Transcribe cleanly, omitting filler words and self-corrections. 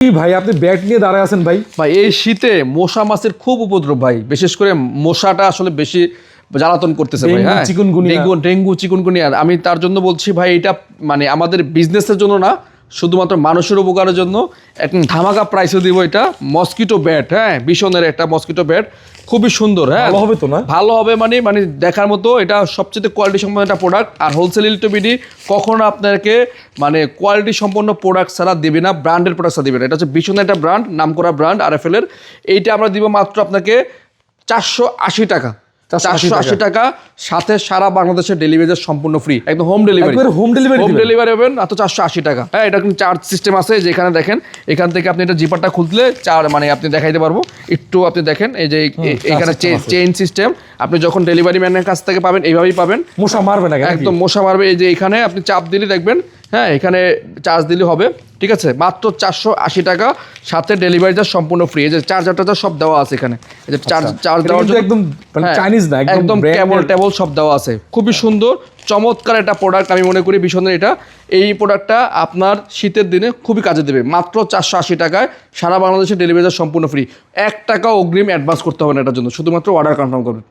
ভাই আপনি ব্যাট নিয়ে দাঁড়ায় আছেন ভাই। ভাই এই শীতে মশা মাছের খুব উপদ্রব ভাই, বিশেষ করে মশাটা আসলে বেশি জ্বালাতন করতেছে ভাই। হ্যাঁ, ডেঙ্গু চিকুনগুনিয়া। আমি তার জন্য বলছি ভাই, এটা মানে আমাদের বিজনেসের জন্য না, শুধুমাত্র মানুষের উপকারের জন্য একটা ধামাকা প্রাইসে দিব। এটা মসকিটো ব্যাট, হ্যাঁ, বিশনের একটা মসকিটো ব্যাট, খুবই সুন্দর। হ্যাঁ, ভালো হবে তো না? ভালো হবে মানে মানে দেখার মতো। এটা সবচেয়ে কোয়ালিটি সম্পন্ন একটা প্রোডাক্ট। আর হোলসেল ইলেকট্রিবিডি কখনো আপনাকে মানে কোয়ালিটি সম্পন্ন প্রোডাক্ট ছাড়া দেবে না, ব্র্যান্ডের প্রোডাক্ট ছাড়া দেবে না। এটা হচ্ছে বিশনের একটা ব্র্যান্ড, নাম করা ব্র্যান্ড RFL এর। এইটা আমরা দিব মাত্র আপনাকে 480 টাকা। 480 টাকা, সাথে সারা বাংলাদেশের ডেলিভারি সম্পূর্ণ ফ্রি, একদম হোম ডেলিভারি। হোম ডেলিভারি হবেন মাত্র 480 টাকা। হ্যাঁ, এটা কিন্তু চার্জ সিস্টেম আছে, যেখানে দেখেন এখান থেকে আপনি এটা জিপারটা খুললে মানে আপনি দেখাইতে পারবো। একটু আপনি দেখেন এই যে এখানে চেইন সিস্টেম। আপনি যখন ডেলিভারি ম্যানের কাছ থেকে পাবেন এইভাবেই পাবেন, মশা মারবে না, একদম মশা মারবে। এই যে এখানে আপনি চাপ দিলে দেখবেন, হ্যাঁ, এখানে চার্জ দিলে হবে। ঠিক আছে, মাত্র 480 টাকা, সাথে ডেলিভারি চার্জ সম্পূর্ণ ফ্রি। এই যে চার্জারটা সব দেওয়া আছে এখানে, এই যে চার্জ দেওয়ার জন্য একদম চাইনিজ না, একদম কেবল সব দেওয়া আছে। খুবই সুন্দর চমৎকার একটা প্রোডাক্ট আমি মনে করি বিশনের। এটা এই প্রোডাক্টটা আপনার শীতের দিনে খুবই কাজে দেবে। মাত্র 480 টাকায় সারা বাংলাদেশে ডেলিভারি চার্জ সম্পূর্ণ ফ্রি। 1 টাকা অগ্রিম অ্যাডভান্স করতে হবে না এটার জন্য, শুধুমাত্র অর্ডার কনফার্ম করবেন।